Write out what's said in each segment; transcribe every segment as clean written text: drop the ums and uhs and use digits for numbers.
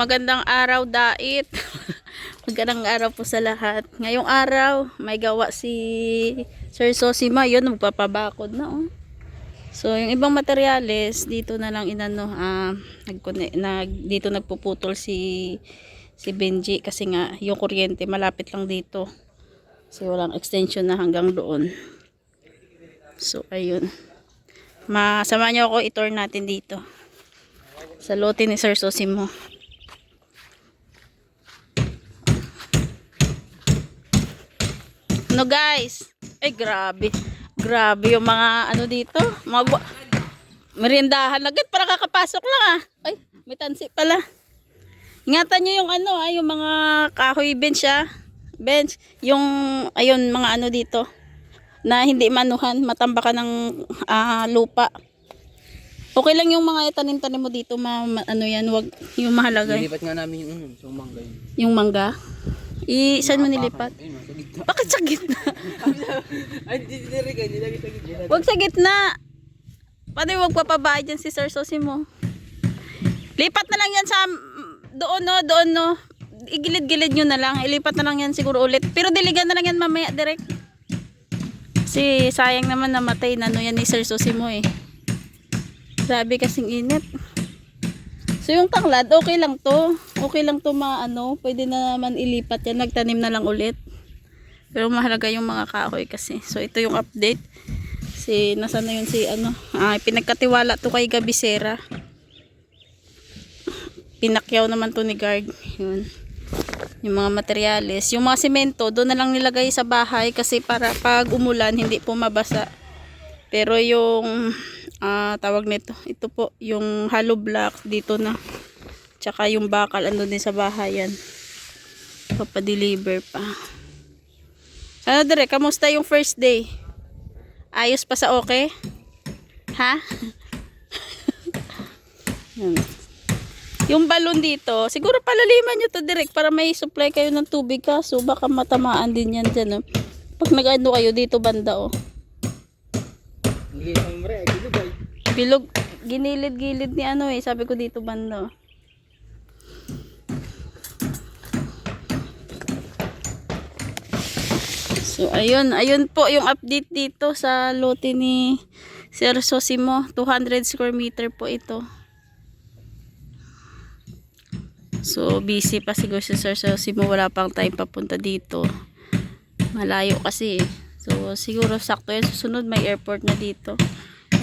magandang araw dait. Magandang araw po sa lahat. Ngayong araw, may gawa si Sir Sosima. Yun, magpapabakod na oh. So, yung ibang materyales, dito na lang inano, dito nagpuputol si Benji kasi nga yung kuryente malapit lang dito. So, walang extension na hanggang doon. So, ayun. Masama niyo ako, i-tour natin dito. Sa lote ni Sir Sosimo. No guys, ay grabe. Grabe yung mga ano dito, mga merindahan agad para kakapasok lang ah. Ay, may tansi pala. Ingatan nyo yung ano yung mga kahoy bench ah. Bench, yung ayun mga ano dito na hindi manuhan, matambakan ng lupa. Okay lang yung mga tanim-tanim mo dito, ano yan, wag yung mahalaga. Nilipat nga namin yung mangga yun. Yung mangga? Saan mo nilipat? Bakit sa gitna? Ay, nilagay sa gitna. Wag sa gitna. Paano wag papabay dyan si Sir Sosimo? Lipat na lang yan sa doon no. Igilid-gilid nyo na lang. Ilipat na lang yan siguro ulit. Pero diligan na lang yan mamaya direct. Kasi sayang naman namatay na yan ni Sir Sosimo eh. Grabe kasing init. So yung tanglad, okay lang to. Okay lang to pwede na naman ilipat yan. Nagtanim na lang ulit. Pero mahalaga yung mga kahoy kasi. So ito yung update. Nasaan na yun pinagkatiwala to kay Gabisera. Pinakyaw naman to ni guard. Yun. Yung mga materyales. Yung mga semento, doon na lang nilagay sa bahay kasi para pag umulan, hindi po mabasa. Pero yung tawag nito, ito po yung hollow block dito na, tsaka yung bakal andun din sa bahay yan, papadeliver pa. Ano dire, kamusta yung first day? Ayos pa sa okay? Ha? Yung balon dito siguro palaliman nyo to direct para may supply kayo ng tubig, kaso baka matamaan din yan dyan oh. Pag nag-ano kayo dito banda oh. Bilog, ginilid-gilid ni sabi ko dito banda. So ayun po yung update dito sa lote ni Sir Sosimo. 200 square meter po ito. So busy pa siguro si Sir Sosimo, wala pang time papunta dito. Malayo kasi eh. So siguro sakto yan, susunod may airport na dito.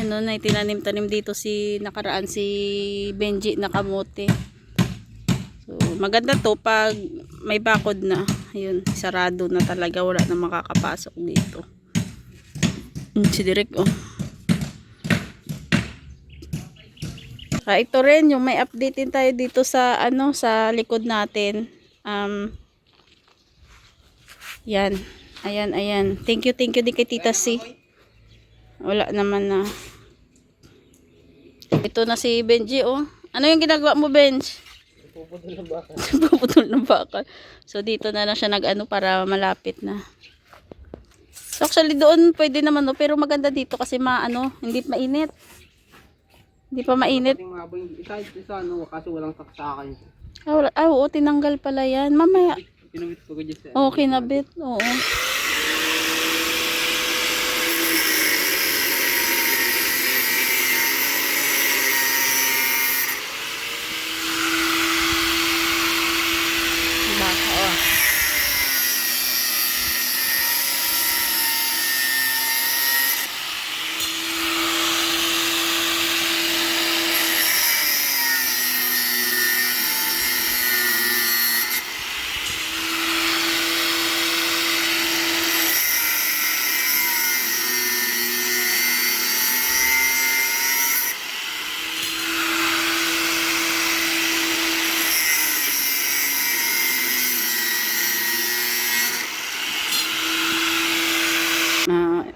Ano na itinanim-tanim dito nakaraan si Benji na kamote. So maganda to pag may bakod na. Ayun, sarado na talaga, wala na makakapasok dito. Si Direk oh. Ito rin yung may update din tayo dito sa sa likod natin. Yan. Ayan. Thank you din kay Tita C. Wala naman na. Ito na si Benji oh. Ano yung ginagawa mo, Benj? Puputol ng bakal. Puputol ng bakal. So dito na lang siya para malapit na. So actually doon pwede naman pero maganda dito kasi hindi mainit. Hindi pa mainit. Kaso walang saksakan. Oo, tinanggal pala yan. Mamaya. Kinabit ko dyan sa kinabit. Oo.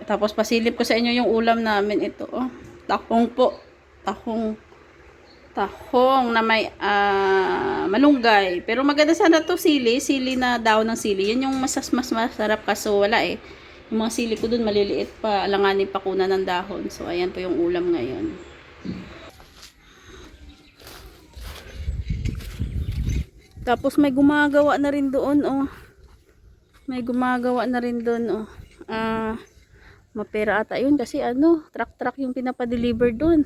Tapos pasilip ko sa inyo yung ulam namin ito oh. Tahong po. Tahong na may malunggay. Pero maganda sana to sili na daw ng sili. Yun yung mas masarap kaso wala eh. Yung mga sili ko dun maliliit pa, alanganin pa kuna ng dahon. So ayan po yung ulam ngayon. Tapos may gumagawa na rin doon, oh. May gumagawa na rin doon, oh. Mapera ata yun kasi ano, truck yung pinapadeliver doon.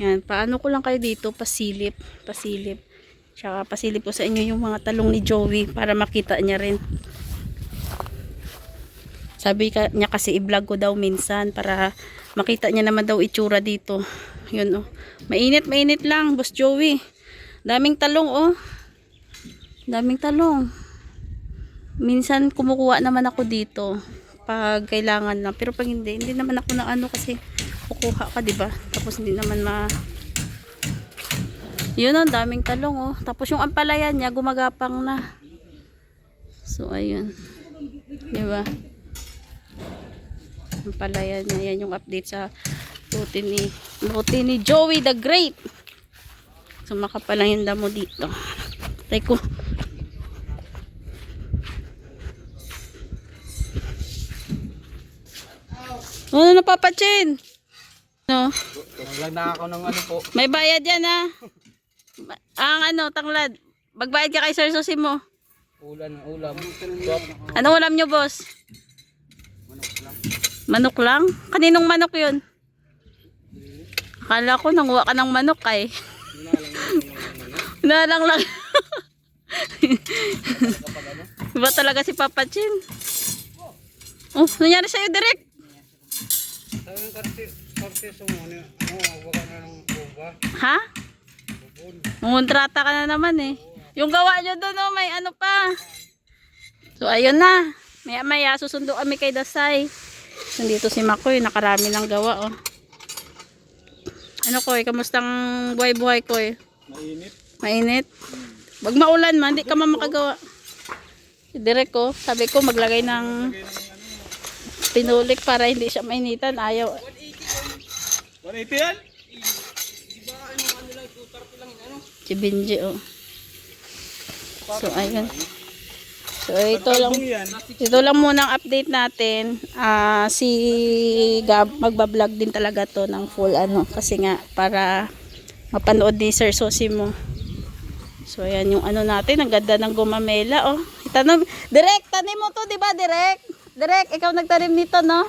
Yan, paano ko lang kayo dito, pasilip. Tsaka pasilip ko sa inyo yung mga talong ni Joey para makita niya rin. Sabi niya kasi i-vlog ko daw minsan para makita niya naman daw itsura dito. Yun, oh. Mainit lang, Boss Joey. Daming talong, oh. Daming talong. Minsan kumukuha naman ako dito pag kailangan lang. Pero pag hindi naman ako na ano kasi kukuha ka, diba? Tapos hindi naman yun, oh, daming talong, oh. Tapos yung ampalaya niya gumagapang na. So ayun. Diba? Ampalaya niya, yan yung update sa lote ni Joey the Great. So makapal lang yung damo dito. Teko. Ano na papachin? No. Naglag na ako ng ano po. May bayad yan, ha. Ang ano, tanglad. Magbayad ka kay Sir Susi mo. Ulam. Anong ulam nyo, boss? Manok lang? Kaninong manok yun? Akala ko nanguha ka ng manok ay. Hinalang lang. Iba talaga si Papa Chin. Oh, nangyari sa'yo direct? Ha? Mungontrata ka na naman eh. Yung gawa nyo doon, oh, may ano pa. So ayun na. Maya susundo kami kay Dasay. Nandito si Makoy, nakarami ng gawa, oh. Ano Koy, kamustang buhay-buhay Koy? Mainit. Wag maulan man, hindi ka makagawa. Direk ko, sabi ko maglagay ng pinulik para hindi siya mainitan. Ayaw. 180 yan? Si Benji, oh. So ayun. So ito lang muna ang update natin. Si Gab magba-vlog din talaga to ng full ano kasi nga para mapanood ni Sir Susi mo. So ayan yung ano natin, ang ganda ng gumamela, oh. Itanong, Direk, tanim mo to, 'di ba, Direk? Direk, ikaw nagtanim nito, no?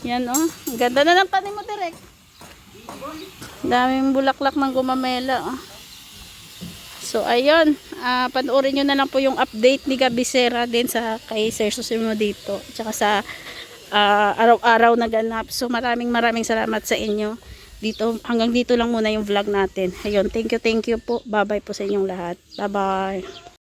Yan, oh. Ang ganda na ng tanim mo, Direk. Daming bulaklak ng gumamela, oh. So ayun, panoorin nyo na lang po yung update ni Gabi Sera din sa kay Sir Susi mo dito. Tsaka sa araw-araw na ganap. So maraming salamat sa inyo. Dito, hanggang dito lang muna yung vlog natin. Ayun, thank you po. Bye-bye po sa inyong lahat. Bye-bye.